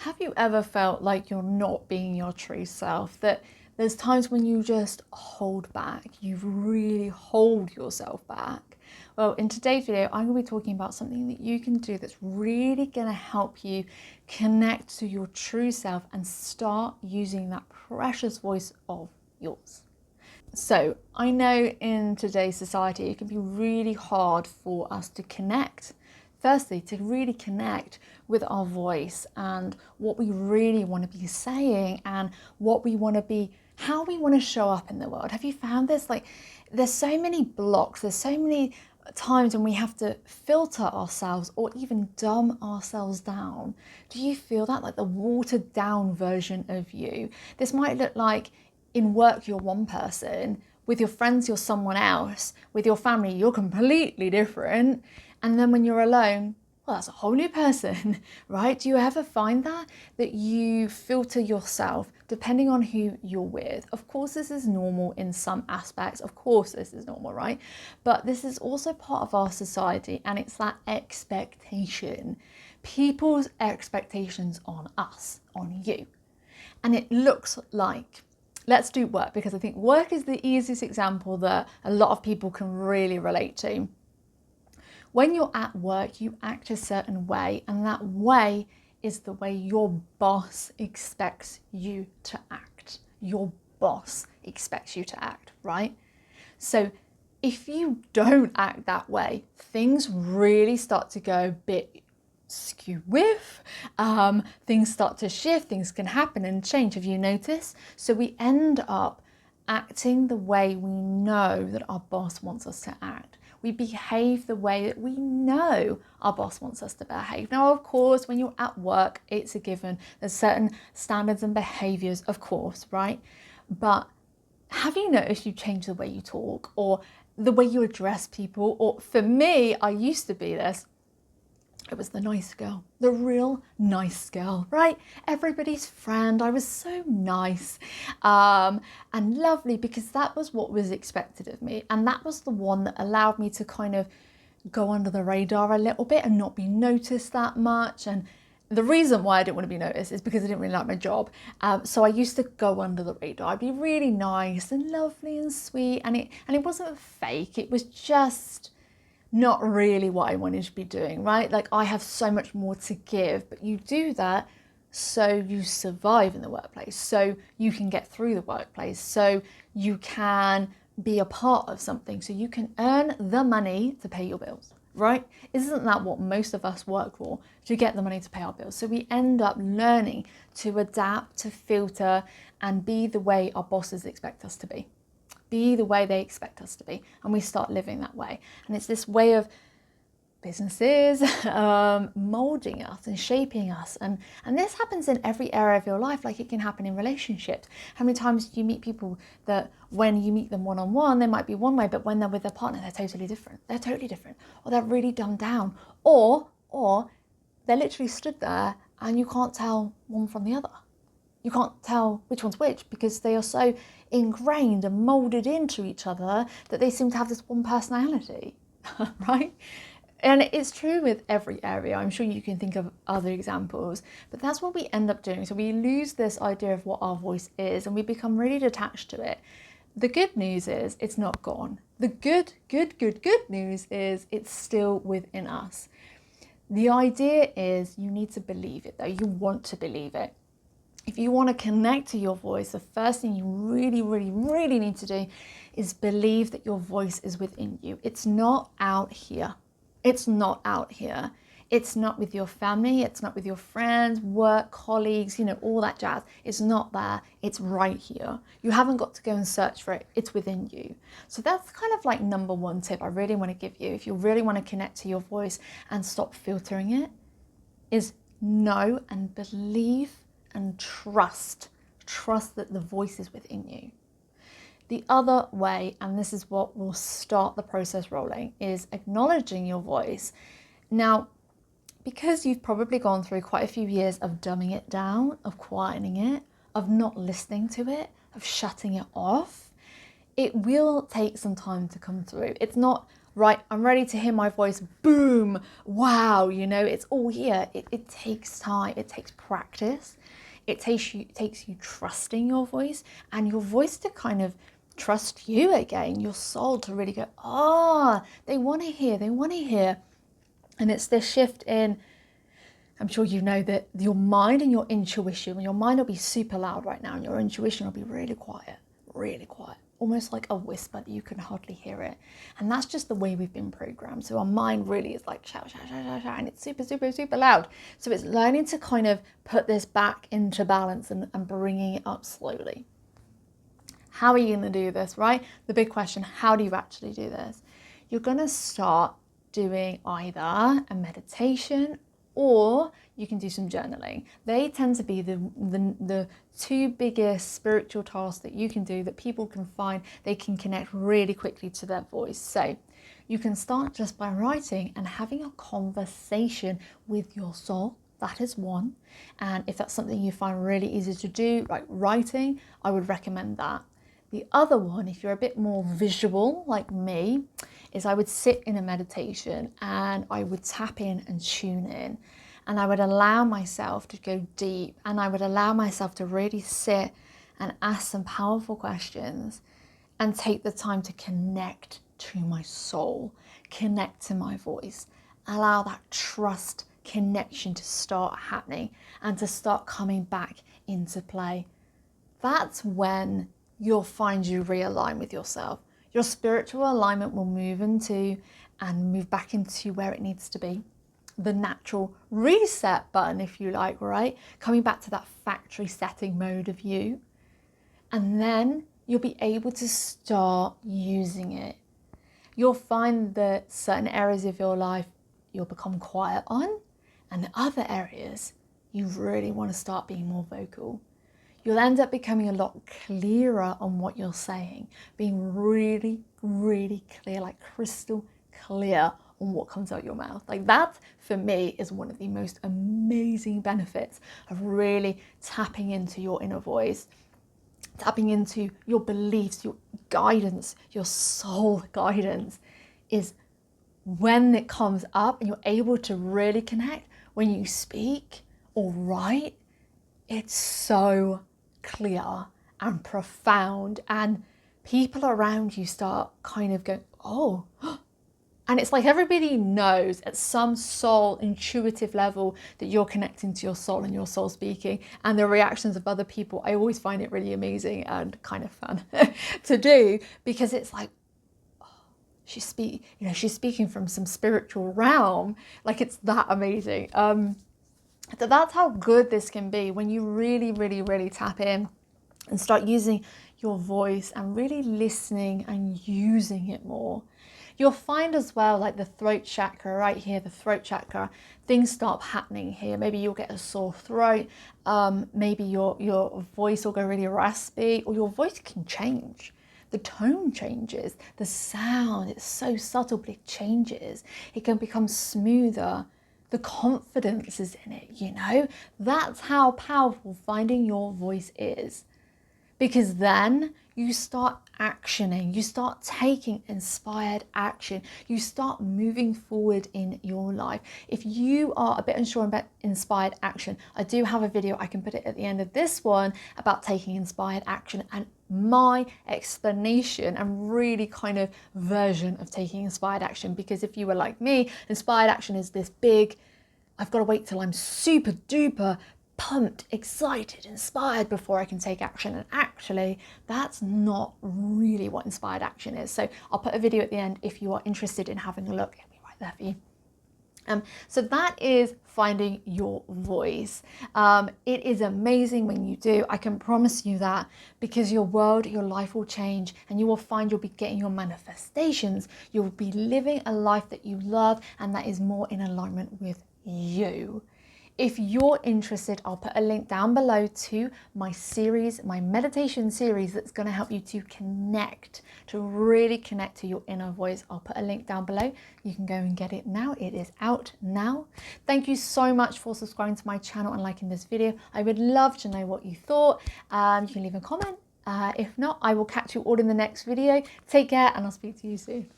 have you ever felt like you're not being your true self? That there's times when you just hold back, you really hold yourself back. Well, in today's video, I'm going to be talking about something that you can do that's really going to help you connect to your true self and start using that precious voice of yours. So I know in today's society, it can be really hard for us to connect. Firstly, to really connect with our voice and what we really want to be saying and what we want to be, how we want to show up in the world. Have you found this? Like, there's so many blocks, there's so many times when we have to filter ourselves or even dumb ourselves down. Do you feel that? Like the watered down version of you. This might look like in work, you're one person, with your friends, you're someone else, with your family, you're completely different. And then when you're alone, well, that's a whole new person, right? Do you ever find that you filter yourself depending on who you're with? Of course, this is normal in some aspects. Of course, this is normal, right? But this is also part of our society, and it's that expectation. People's expectations on us, on you. And it looks like, let's do work, because I think work is the easiest example that a lot of people can really relate to. When you're at work, you act a certain way, and that way is the way your boss expects you to act. Your boss expects you to act, right? So if you don't act that way, things really start to go a bit skew with, things start to shift, things can happen and change. Have you noticed? So we end up acting the way we know that our boss wants us to act. We behave the way that we know our boss wants us to behave. Now, of course, when you're at work, it's a given. There's certain standards and behaviors, of course, right? But have you noticed you change the way you talk or the way you address people? Or for me, I used to be this. It was the nice girl, the real nice girl, right? Everybody's friend. I was so nice and lovely because that was what was expected of me. And that was the one that allowed me to kind of go under the radar a little bit and not be noticed that much. And the reason why I didn't want to be noticed is because I didn't really like my job. So I used to go under the radar. I'd be really nice and lovely and sweet. And it wasn't fake. It was just not really what I wanted to be doing, right? Like, I have so much more to give, but you do that so you survive in the workplace, so you can get through the workplace, so you can be a part of something, so you can earn the money to pay your bills, right? Isn't that what most of us work for? To get the money to pay our bills. So we end up learning to adapt, to filter, and be the way our bosses expect us to be. Be the way they expect us to be, and we start living that way. And it's this way of businesses molding us and shaping us, and this happens in every area of your life. Like, it can happen in relationships. How many times do you meet people that when you meet them one-on-one, they might be one way, but when they're with their partner, they're totally different, or they're really dumbed down, or they're literally stood there and you can't tell one from the other. You can't tell which one's which because they are so ingrained and molded into each other that they seem to have this one personality, right? And it's true with every area. I'm sure you can think of other examples, but that's what we end up doing. So we lose this idea of what our voice is and we become really detached to it. The good news is it's not gone. The good news is it's still within us. The idea is you need to believe it though. You want to believe it. If you want to connect to your voice, the first thing you really need to do is believe that your voice is within you. It's not out here. It's not out here. It's not with your family. It's not with your friends, work, colleagues, all that jazz. It's not there. It's right here. You haven't got to go and search for it. It's within you. So that's kind of like number one tip I really want to give you. If you really want to connect to your voice and stop filtering it, is know and believe and trust that the voice is within you. The other way, and this is what will start the process rolling, is acknowledging your voice. Now, because you've probably gone through quite a few years of dumbing it down, of quietening it, of not listening to it, of shutting it off, it will take some time to come through. It's not right, I'm ready to hear my voice, boom, wow, you know, it's all here. It takes time, it takes practice. It takes you trusting your voice, and your voice to kind of trust you again, your soul to really go, ah, they want to hear, they want to hear. And it's this shift in, I'm sure you know that your mind and your intuition, your mind will be super loud right now and your intuition will be really quiet, almost like a whisper that you can hardly hear it. And that's just the way we've been programmed. So our mind really is like shout, shout, shout, shout, shout, and it's super, super, super loud. So it's learning to kind of put this back into balance and bringing it up slowly. How are you going to do this, right? The big question, how do you actually do this? You're going to start doing either a meditation or you can do some journaling. They tend to be the two biggest spiritual tasks that you can do that people can find they can connect really quickly to their voice. So you can start just by writing and having a conversation with your soul. That is one. And if that's something you find really easy to do, like writing, I would recommend that. The other one, if you're a bit more visual like me, is I would sit in a meditation and I would tap in and tune in. And I would allow myself to go deep, and I would allow myself to really sit and ask some powerful questions and take the time to connect to my soul, connect to my voice, allow that trust connection to start happening and to start coming back into play. That's when you'll find you realign with yourself. Your spiritual alignment will move back into where it needs to be. The natural reset button, if you like, right? Coming back to that factory setting mode of you. And then you'll be able to start using it. You'll find that certain areas of your life you'll become quiet on, and the other areas you really want to start being more vocal. You'll end up becoming a lot clearer on what you're saying, being really, really clear, like crystal clear on what comes out your mouth. Like that, for me, is one of the most amazing benefits of really tapping into your inner voice, tapping into your beliefs, your guidance, your soul guidance, is when it comes up and you're able to really connect. When you speak or write, it's so clear and profound, and people around you start kind of going, oh, and it's like everybody knows at some soul intuitive level that you're connecting to your soul and your soul speaking. And the reactions of other people, I always find it really amazing and kind of fun to do, because it's like, oh, she's speaking from some spiritual realm. Like, it's that amazing. So that's how good this can be when you really, really, really tap in and start using your voice and really listening and using it more. You'll find as well, like the throat chakra right here, the throat chakra, things start happening here. Maybe you'll get a sore throat. Maybe your voice will go really raspy, or your voice can change. The tone changes, the sound, it's so subtle, but it changes. It can become smoother. The confidence is in it, you know? That's how powerful finding your voice is. Because then you start actioning, you start taking inspired action, you start moving forward in your life. If you are a bit unsure about inspired action, I do have a video, I can put it at the end of this one, about taking inspired action and my explanation and really kind of version of taking inspired action. Because if you were like me, inspired action is this big, I've got to wait till I'm super duper pumped, excited, inspired before I can take action. And actually, that's not really what inspired action is. So I'll put a video at the end if you are interested in having a look. It'll be right there for you. So that is finding your voice. It is amazing when you do. I can promise you that, because your world, your life will change, and you will find you'll be getting your manifestations. You'll be living a life that you love and that is more in alignment with you. If you're interested, I'll put a link down below to my series, my meditation series, that's going to help you to connect, to really connect to your inner voice. I'll put a link down below. You can go and get it now. It is out now. Thank you so much for subscribing to my channel and liking this video. I would love to know what you thought. You can leave a comment. If not, I will catch you all in the next video. Take care, and I'll speak to you soon.